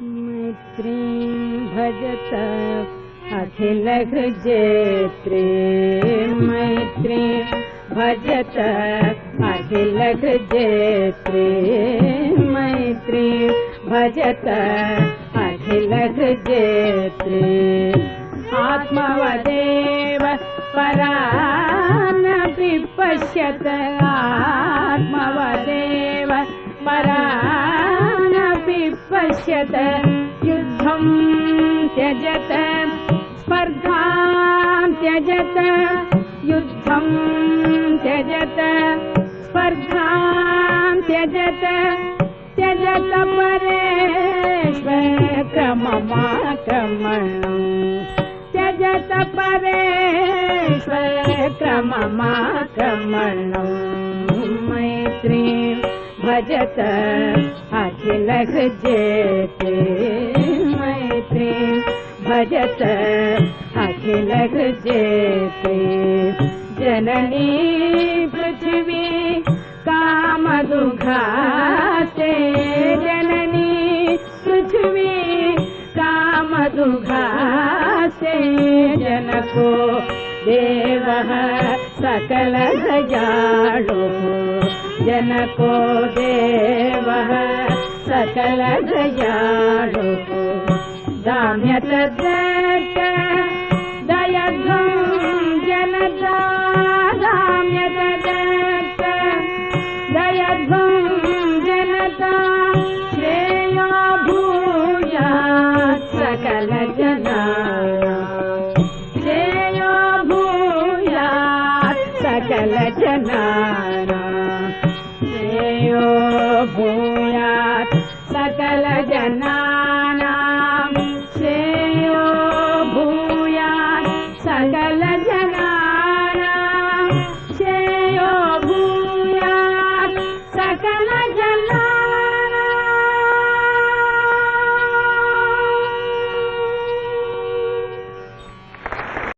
मैत्रीं भजत अखिलहृजेत्री मैत्रीं भजत अखिलहृजेत्री मैत्रीं भजत अखिलहृजेत्री आत्मवदेव परानपि पश्यत आत्मवदेव परानपि पश्यत युद्धं त्यजत स्पर्धां त्यजत युद्धं त्यजत स्पर्धां त्यजत त्यजत परेश्वर क्रममाक्रमणम् त्यजत परेश्वर क्रममाक्रमणम् मैत्रीं भजत अखिलहृजेत्री मैत्रीं भजत अखिलहृजेत्री जननी पृथिवी कामदुघाते जननी पृथिवी कामदुघाते जनको देवः सकल दयालुः जनको देवः सकल दयालुः दाम्यत दत्त दयध्वं जनता दाम्यत दत्त दयध्वं जनता श्रेयो भूयात् सकल जन